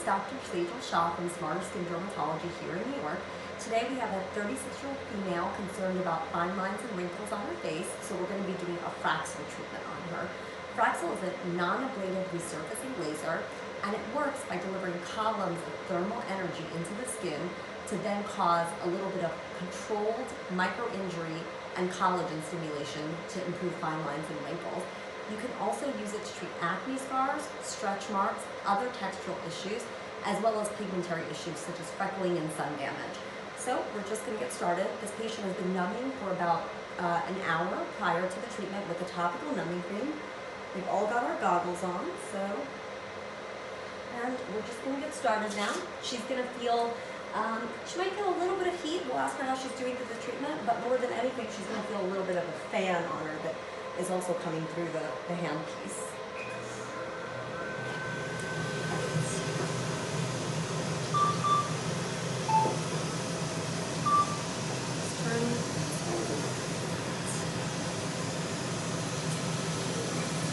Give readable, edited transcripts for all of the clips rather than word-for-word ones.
Dr. Sejal Shah from SmarterSkin Dermatology here in New York. Today we have a 36-year-old female concerned about fine lines and wrinkles on her face, so we're going to be doing a Fraxel treatment on her. Fraxel is a non-ablative resurfacing laser, and it works by delivering columns of thermal energy into the skin to then cause a little bit of controlled micro-injury and collagen stimulation to improve fine lines and wrinkles. You can also use it to treat acne scars, stretch marks, other textural issues, as well as pigmentary issues such as freckling and sun damage. So we're just going to get started. This patient has been numbing for about an hour prior to the treatment with a topical numbing cream. We've all got our goggles on, and we're just going to get started now. She's going to feel, she might feel a little bit of heat. We'll ask her how she's doing through the treatment, but more than anything, she's going to feel a little bit of a fan on her that is also coming through the handpiece.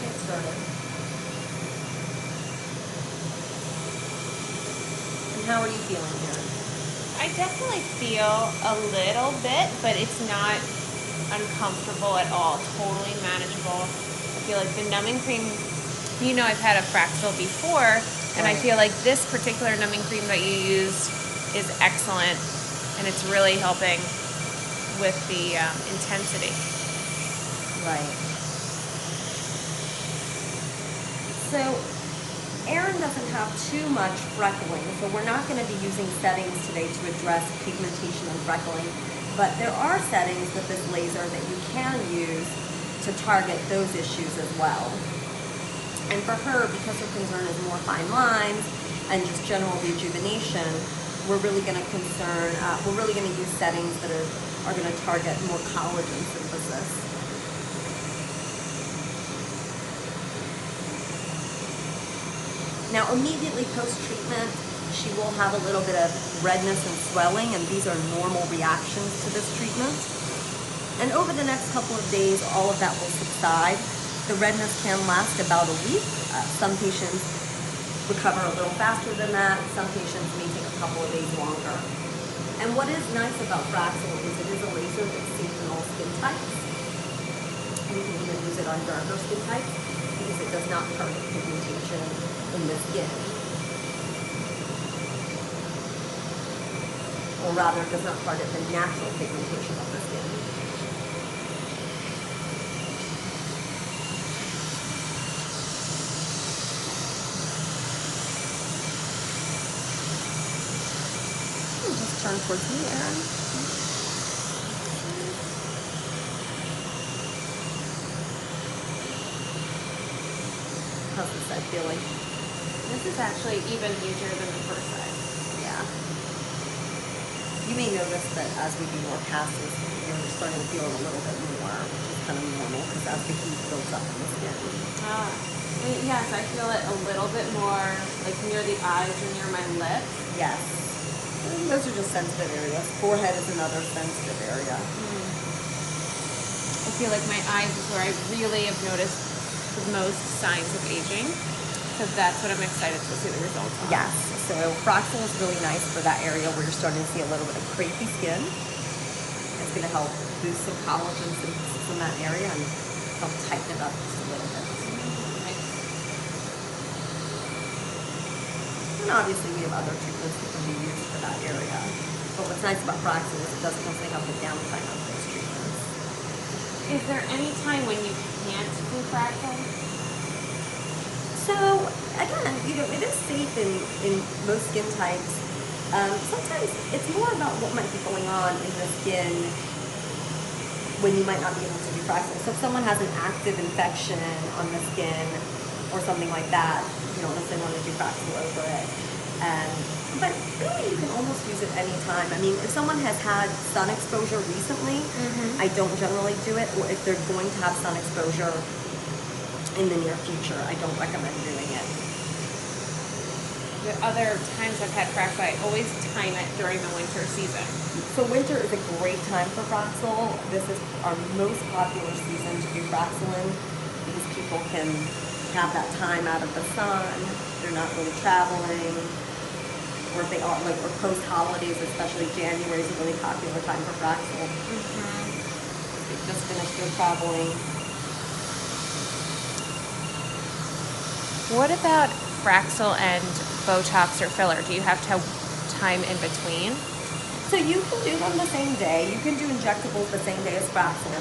Get started. And how are you feeling here? I definitely feel a little bit, but it's not uncomfortable at all. Totally manageable. I feel like the numbing cream, you know, I've had a Fraxel before, and I feel like this particular numbing cream that you used is excellent, and it's really helping with the intensity. Right. So Erin doesn't have too much freckling, so we're not going to be using settings today to address pigmentation and freckling. But there are settings with this laser that you can use to target those issues as well. And for her, because her concern is more fine lines and just general rejuvenation, we're really going to use settings that are going to target more collagen synthesis. Now, immediately post-treatment, she will have a little bit of redness and swelling, and these are normal reactions to this treatment. And over the next couple of days, all of that will subside. The redness can last about a week. Some patients recover a little faster than that. Some patients may take a couple of days longer. And what is nice about Fraxel is it is a laser that's safe in all skin types. You can even use it on darker skin types because it does not target pigmentation in the skin. Or rather, does not target the natural pigmentation of the skin. Just turn towards me, Erin. How's this side feeling? This is actually even easier than the first side. Yeah. You may notice that as we do more passes, you're starting to feel it a little bit more, which is kind of normal because as the heat builds up in the skin. Yes, I feel it a little bit more like near the eyes or near my lips. Yes. And those are just sensitive areas. Forehead is another sensitive area. I feel like my eyes is where I really have noticed the most signs of aging. So that's what I'm excited to see the results on. Yes, so Fraxel is really nice for that area where you're starting to see a little bit of crepey skin. It's going to help boost some collagen synthesis in that area and help tighten it up just a little bit. And obviously we have other treatments that can be used for that area. But what's nice about Fraxel is it doesn't necessarily have the downtime of those treatments. Is there any time when you can't do Fraxel? So, again, you know, it is safe in most skin types. Sometimes it's more about what might be going on in the skin when you might not be able to do Fraxel. So if someone has an active infection on the skin or something like that, you don't necessarily want to do Fraxel over it. But really, you can almost use it anytime. I mean, if someone has had sun exposure recently, I don't generally do it. Or if they're going to have sun exposure in the near future, I don't recommend doing it. The other times I've had Fraxel, I always time it during the winter season. So winter is a great time for Fraxel. This is our most popular season to do Fraxel in because people can have that time out of the sun. They're not really traveling. or if they are like, or post holidays, especially January is a really popular time for Fraxel. They just finished their traveling. What about Fraxel and Botox or filler? Do you have to have time in between? So you can do them the same day. You can do injectables the same day as Fraxel.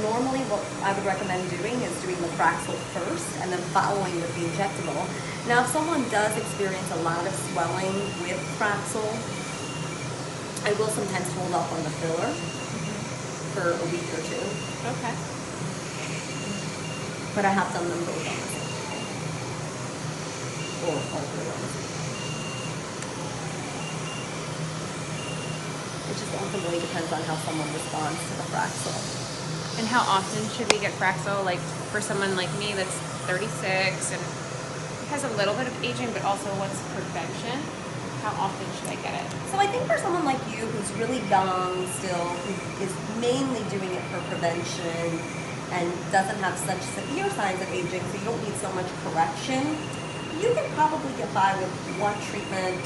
Normally what I would recommend doing is doing the Fraxel first and then following with the injectable. Now if someone does experience a lot of swelling with Fraxel, I will sometimes hold off on the filler for a week or two. Okay. But I have done them both on the same day. Or all three on the same day. It just ultimately depends on how someone responds to the Fraxel. And how often should we get Fraxel? Like for someone like me that's 36 and has a little bit of aging but also wants prevention, how often should I get it? So I think for someone like you who's really young still, who is mainly doing it for prevention and doesn't have such severe signs of aging, so you don't need so much correction, you can probably get by with one treatment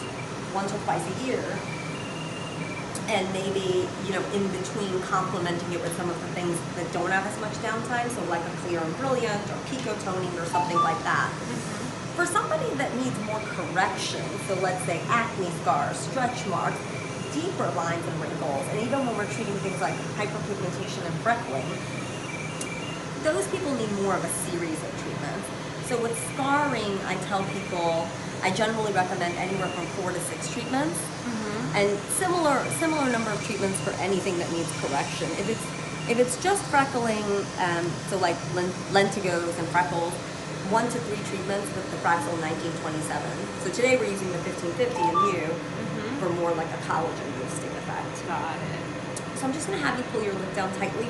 once or twice a year. And maybe, you know, in between complementing it with some of the things that don't have as much downtime, so like a Clear and Brilliant or Pico toning or something like that. For somebody that needs more correction, so let's say acne scars, stretch marks, deeper lines and wrinkles, and even when we're treating things like hyperpigmentation and freckling, those people need more of a series of treatments. So with scarring, I tell people, I generally recommend anywhere from 4 to 6 treatments. And similar number of treatments for anything that needs correction. If it's just freckling, so like lentigos and freckles, 1 to 3 treatments with the Fraxel 1927. So today we're using the 1550 in you for more like a collagen boosting effect. Got it. So I'm just gonna have you pull your lip down tightly.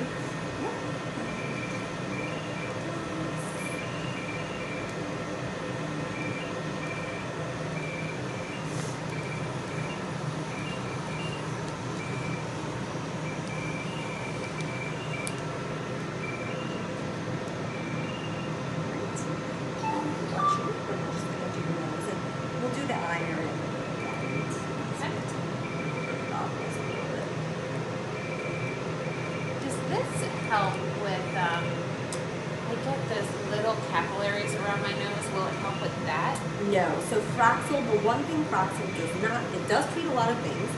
Help with, I get those little capillaries around my nose. Will it help with that? No. So Fraxel, the one thing Fraxel does not, it does treat a lot of things,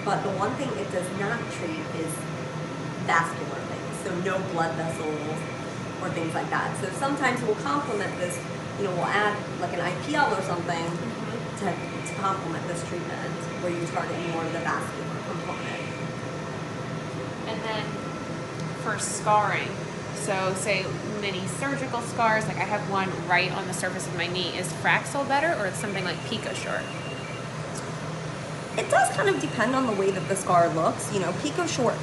but the one thing it does not treat is vascular things. So no blood vessels or things like that. So sometimes we'll complement this, you know, we'll add like an IPL or something to complement this treatment where you target more of the vascular component. And then for scarring, so say mini surgical scars, like I have one right on the surface of my knee, is Fraxel better or something like Pico Short? It does kind of depend on the way that the scar looks. You know, Pico Short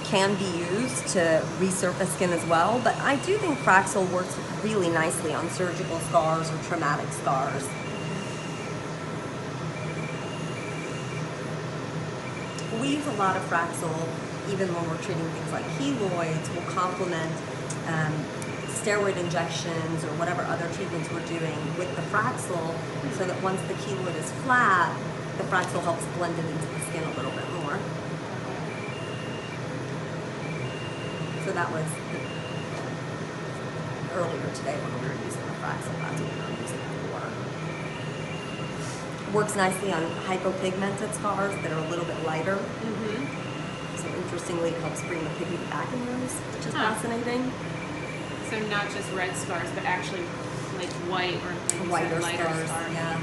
can be used to resurface skin as well, but I do think Fraxel works really nicely on surgical scars or traumatic scars. We use a lot of Fraxel even when we're treating things like keloids. We'll complement steroid injections or whatever other treatments we're doing with the Fraxel so that once the keloid is flat, the Fraxel helps blend it into the skin a little bit more. So that was earlier today when we were using the Fraxel. That's what we were using it for. Works nicely on hypopigmented scars that are a little bit lighter. So interestingly, it helps bring the pigment back in those, which is fascinating. So not just red scars, but actually like white or like whiter lighter scars. Yeah.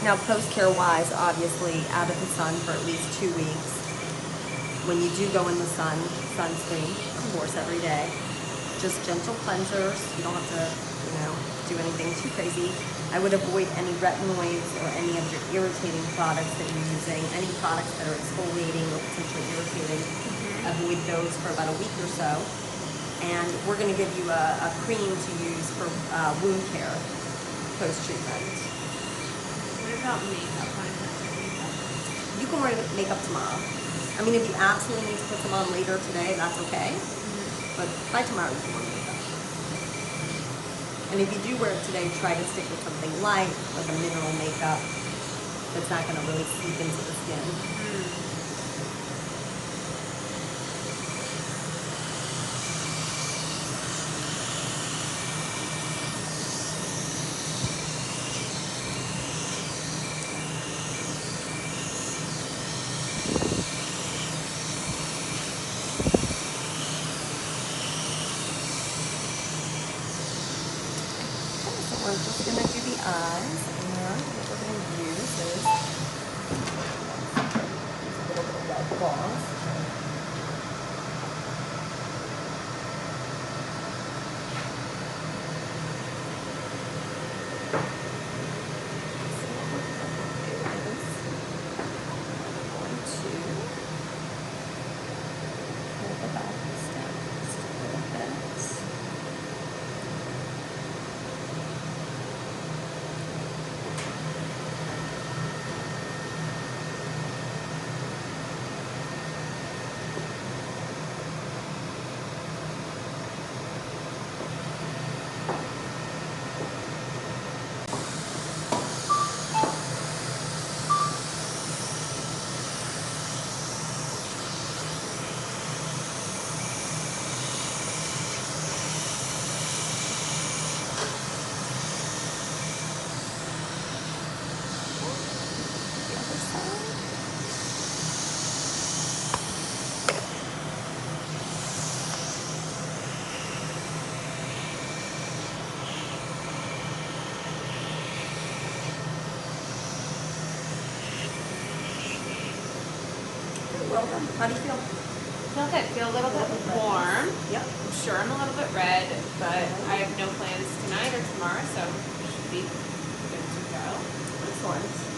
Now, post-care wise, obviously out of the sun for at least 2 weeks. When you do go in the sun, sunscreen, of course, every day. Just gentle cleansers. You don't have to, do anything too crazy. I would avoid any retinoids or any of your irritating products that you're using. Any products that are exfoliating or potentially irritating, avoid those for about a week or so. And we're going to give you a cream to use for wound care post-treatment. What about makeup? You can wear makeup tomorrow. I mean, if you absolutely need to put them on later today, that's okay. But by tomorrow, you can wear makeup. And if you do wear it today, try to stick with something light, like a mineral makeup that's not going to really seep into the skin. We're just going to do the eyes, and what we're going to use is a little bit of wet gloss. So what we're going to do is pull the back of the stem just a little bit. Well done. How do you feel? Feel good. Feel a little bit warm. Yep. I'm sure I'm a little bit red, but I have no plans tonight or tomorrow, so it should be good to go. Excellent.